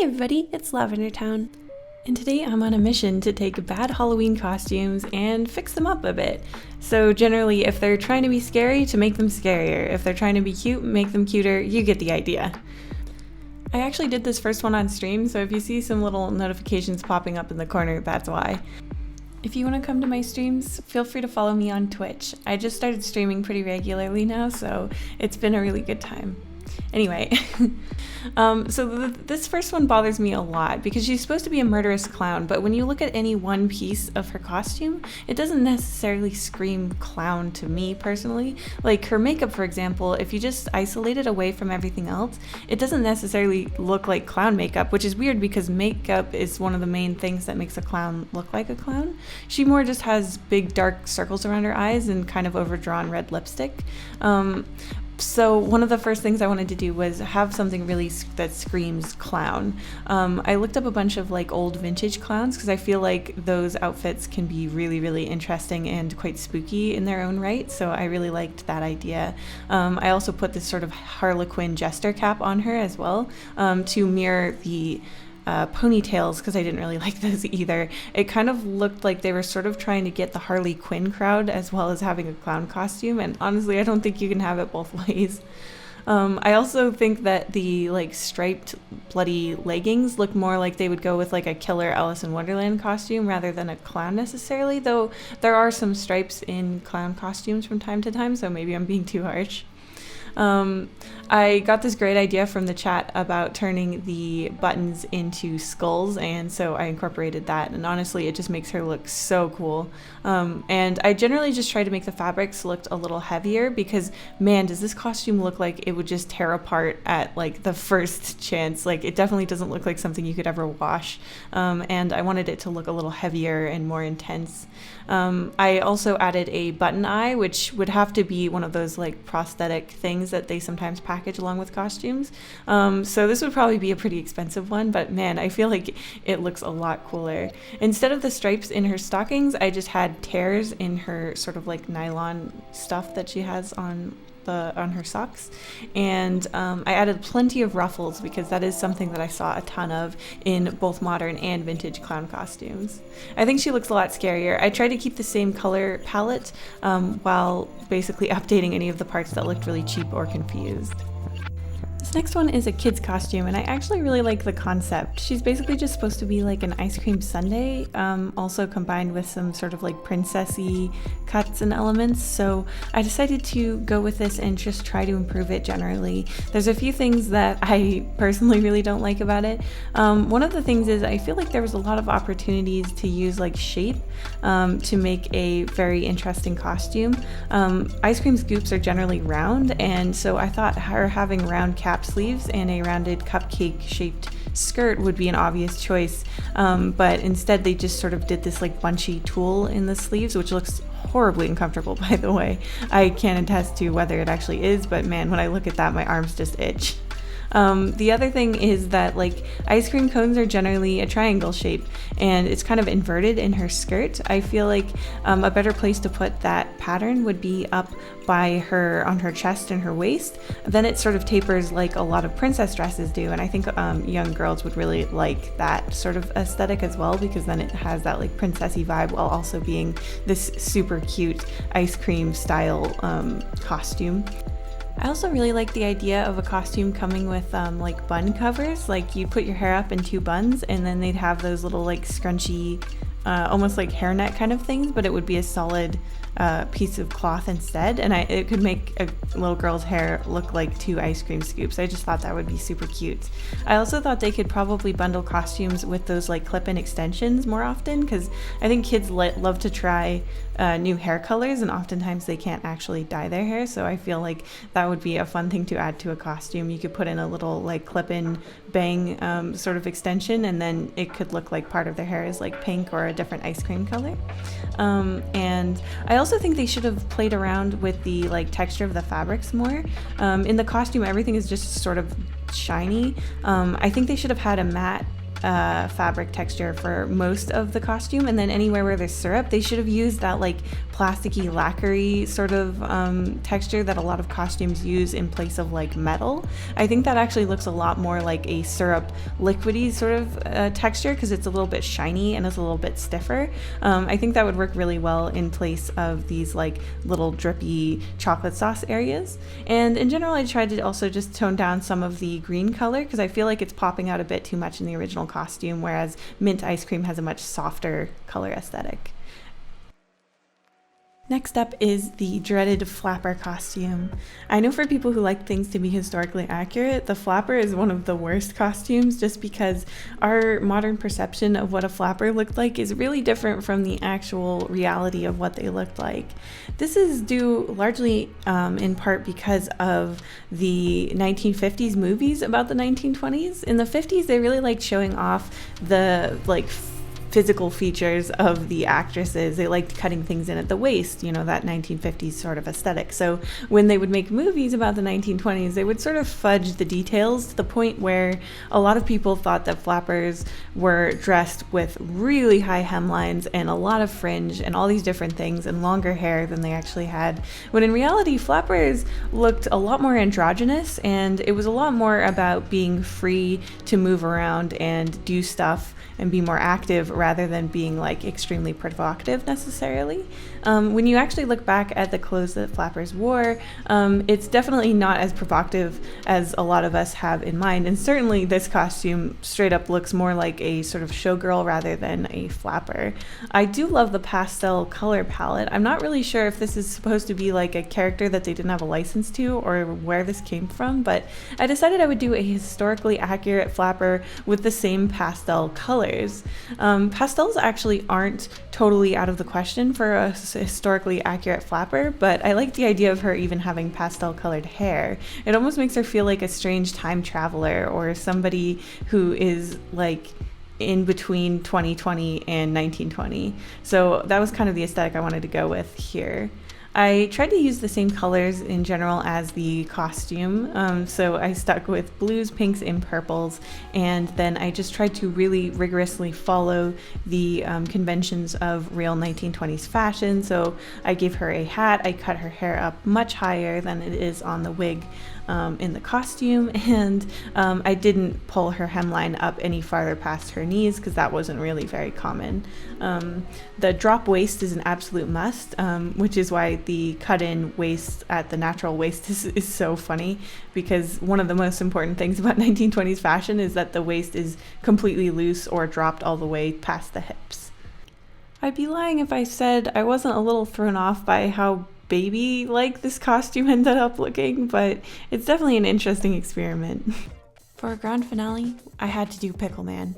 everybody, it's LavenderTowne, and today I'm on a mission to take bad Halloween costumes and fix them up a bit. So generally, if they're trying to be scary, to make them scarier. If they're trying to be cute, make them cuter. You get the idea. I actually did this first one on stream, so if you see some little notifications popping up in the corner, that's why. If you want to come to my streams, feel free to follow me on Twitch. I just started streaming pretty regularly now, so it's been a really good time. Anyway, this first one bothers me a lot because she's supposed to be a murderous clown, but when you look at any one piece of her costume, it doesn't necessarily scream clown to me personally. Like her makeup, for example, if you just isolate it away from everything else, it doesn't necessarily look like clown makeup, which is weird because makeup is one of the main things that makes a clown look like a clown. She more just has big dark circles around her eyes and kind of overdrawn red lipstick. So one of the first things I wanted to do was have something really that screams clown. I looked up a bunch of like old vintage clowns because I feel like those outfits can be really, really interesting and quite spooky in their own right. So I really liked that idea. I also put this sort of Harlequin jester cap on her as well to mirror the ponytails because I didn't really like those either. It kind of looked like they were sort of trying to get the Harley Quinn crowd as well as having a clown costume, and honestly I don't think you can have it both ways. I also think that the like striped bloody leggings look more like they would go with like a killer Alice in Wonderland costume rather than a clown necessarily, though there are some stripes in clown costumes from time to time, so maybe I'm being too harsh. I got this great idea from the chat about turning the buttons into skulls, and so I incorporated that, and honestly it just makes her look so cool. And I generally just try to make the fabrics look a little heavier because man, does this costume look like it would just tear apart at like the first chance. Like it definitely doesn't look like something you could ever wash, and I wanted it to look a little heavier and more intense. I also added a button eye, which would have to be one of those like prosthetic things that they sometimes package along with costumes. So this would probably be a pretty expensive one, but man, I feel like it looks a lot cooler. Instead of the stripes in her stockings, I just had tears in her sort of like nylon stuff that she has on her socks, and I added plenty of ruffles because that is something that I saw a ton of in both modern and vintage clown costumes. I think she looks a lot scarier. I tried to keep the same color palette while basically updating any of the parts that looked really cheap or confused. This next one is a kid's costume, and I actually really like the concept. She's basically just supposed to be like an ice cream sundae, also combined with some sort of like princessy cuts and elements, so I decided to go with this and just try to improve it generally. There's a few things that I personally really don't like about it. One of the things is I feel like there was a lot of opportunities to use like shape to make a very interesting costume. Ice cream scoops are generally round, and so I thought her having round cap sleeves and a rounded cupcake shaped skirt would be an obvious choice, but instead they just sort of did this like bunchy tulle in the sleeves, which looks horribly uncomfortable, by the way. I can't attest to whether it actually is, but man, when I look at that my arms just itch. The other thing is that like ice cream cones are generally a triangle shape, and it's kind of inverted in her skirt. I feel like a better place to put that pattern would be up by her on her chest and her waist. Then it sort of tapers like a lot of princess dresses do, and I think young girls would really like that sort of aesthetic as well, because then it has that like princessy vibe while also being this super cute ice cream style costume. I also really like the idea of a costume coming with like bun covers. Like you put your hair up in two buns and then they'd have those little like scrunchy almost like hairnet kind of things, but it would be a solid piece of cloth instead, and it could make a little girl's hair look like two ice cream scoops. I just thought that would be super cute. I also thought they could probably bundle costumes with those like clip-in extensions more often, because I think kids love to try new hair colors, and oftentimes they can't actually dye their hair, so I feel like that would be a fun thing to add to a costume. You could put in a little like clip-in bang sort of extension, and then it could look like part of their hair is like pink or a different ice cream color. And I also think they should have played around with the like texture of the fabrics more. In the costume everything is just sort of shiny. I think they should have had a matte fabric texture for most of the costume, and then anywhere where there's syrup, they should have used that like plasticky lacquery sort of texture that a lot of costumes use in place of like metal. I think that actually looks a lot more like a syrup liquidy sort of texture because it's a little bit shiny and it's a little bit stiffer. I think that would work really well in place of these like little drippy chocolate sauce areas. And in general, I tried to also just tone down some of the green color because I feel like it's popping out a bit too much in the original costume, whereas mint ice cream has a much softer color aesthetic. Next up is the dreaded flapper costume. I know for people who like things to be historically accurate, the flapper is one of the worst costumes just because our modern perception of what a flapper looked like is really different from the actual reality of what they looked like. This is due largely in part because of the 1950s movies about the 1920s. In the 50s, they really liked showing off the physical features of the actresses. They liked cutting things in at the waist, that 1950s sort of aesthetic. So when they would make movies about the 1920s, they would sort of fudge the details to the point where a lot of people thought that flappers were dressed with really high hemlines and a lot of fringe and all these different things and longer hair than they actually had. When in reality, flappers looked a lot more androgynous, and it was a lot more about being free to move around and do stuff and be more active rather than being like extremely provocative necessarily. When you actually look back at the clothes that flappers wore, it's definitely not as provocative as a lot of us have in mind, and certainly this costume straight up looks more like a sort of showgirl rather than a flapper. I do love the pastel color palette. I'm not really sure if this is supposed to be like a character that they didn't have a license to or where this came from, but I decided I would do a historically accurate flapper with the same pastel colors. Pastels actually aren't totally out of the question for a historically accurate flapper, but I like the idea of her even having pastel colored hair. It almost makes her feel like a strange time traveler or somebody who is like in between 2020 and 1920. So that was kind of the aesthetic I wanted to go with here. I tried to use the same colors in general as the costume, so I stuck with blues, pinks, and purples, and then I just tried to really rigorously follow the conventions of real 1920s fashion. So I gave her a hat, I cut her hair up much higher than it is on the wig in the costume, and I didn't pull her hemline up any farther past her knees because that wasn't really very common. The drop waist is an absolute must, which is why the cut-in waist at the natural waist is so funny, because one of the most important things about 1920s fashion is that the waist is completely loose or dropped all the way past the hips. I'd be lying if I said I wasn't a little thrown off by how baby-like this costume ended up looking, but it's definitely an interesting experiment. For a grand finale, I had to do Pickle Man.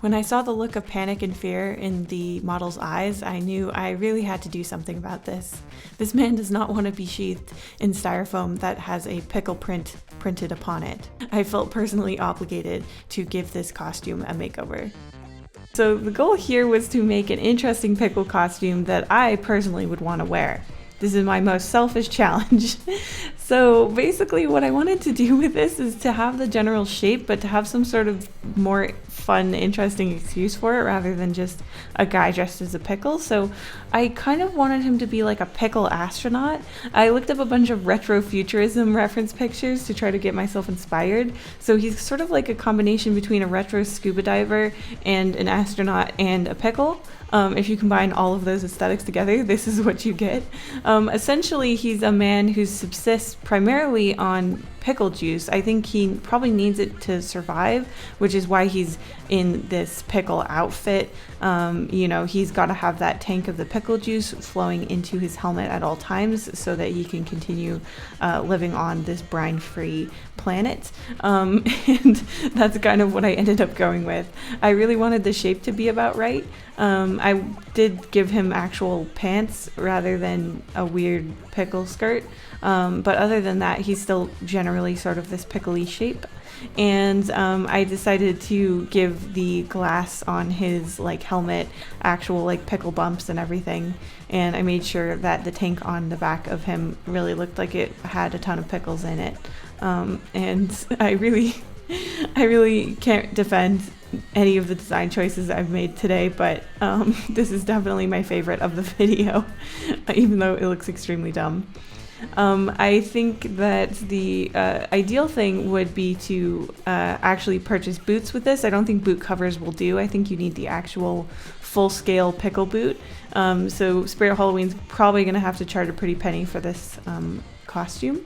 When I saw the look of panic and fear in the model's eyes, I knew I really had to do something about this. This man does not want to be sheathed in styrofoam that has a pickle print printed upon it. I felt personally obligated to give this costume a makeover. So the goal here was to make an interesting pickle costume that I personally would want to wear. This is my most selfish challenge. So basically what I wanted to do with this is to have the general shape, but to have some sort of more fun, interesting excuse for it rather than just a guy dressed as a pickle. So I kind of wanted him to be like a pickle astronaut. I looked up a bunch of retrofuturism reference pictures to try to get myself inspired. So he's sort of like a combination between a retro scuba diver and an astronaut and a pickle. If you combine all of those aesthetics together, this is what you get. Essentially, he's a man who subsists primarily on pickle juice. I think he probably needs it to survive, which is why he's in this pickle outfit. He's got to have that tank of the pickle juice flowing into his helmet at all times so that he can continue living on this brine-free planet. And that's kind of what I ended up going with. I really wanted the shape to be about right. I did give him actual pants rather than a weird pickle skirt. But other than that, he's still generally sort of this pickly shape. And I decided to give the glass on his helmet actual pickle bumps and everything. And I made sure that the tank on the back of him really looked like it had a ton of pickles in it. And I really can't defend any of the design choices I've made today, but this is definitely my favorite of the video, even though it looks extremely dumb. I think that the ideal thing would be to actually purchase boots with this. I don't think boot covers will do. I think you need the actual full-scale pickle boot. So Spirit Halloween's probably going to have to charge a pretty penny for this costume.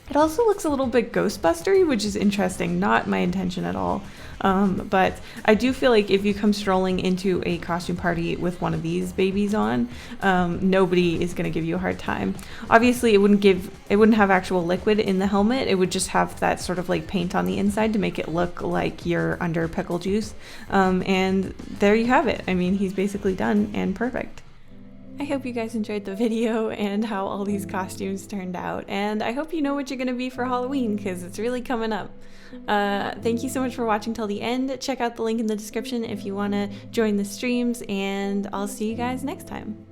It also looks a little bit Ghostbustery, which is interesting. Not my intention at all. But I do feel like if you come strolling into a costume party with one of these babies on, nobody is going to give you a hard time. Obviously, it wouldn't have actual liquid in the helmet. It would just have that sort of like paint on the inside to make it look like you're under pickle juice. And there you have it. I mean, he's basically done and perfect. I hope you guys enjoyed the video and how all these costumes turned out, and I hope you know what you're going to be for Halloween, because it's really coming up. Thank you so much for watching till the end. Check out the link in the description if you want to join the streams, and I'll see you guys next time.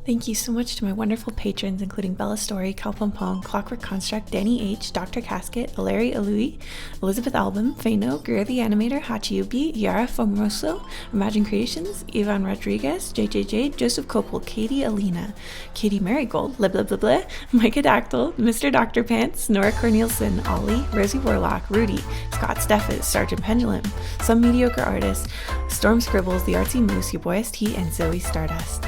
Thank you so much to my wonderful patrons, including Bella Story, Cal Pompong, Clockwork Construct, Danny H, Dr. Casket, Aleri Alui, Elizabeth Album, Fano, Greer the Animator, Hachiubi, Yara Formoso, Imagine Creations, Ivan Rodriguez, JJJ, Joseph Copel, Katie Alina, Katie Marigold, Blah Blah Blah Blah, Micah Dactyl, Mr. Dr. Pants, Nora Cornelison, Ollie, Rosie Warlock, Rudy, Scott Steffes, Sergeant Pendulum, Some Mediocre Artist, Storm Scribbles, The Artsy Moose, Your Boy ST, and Zoe Stardust.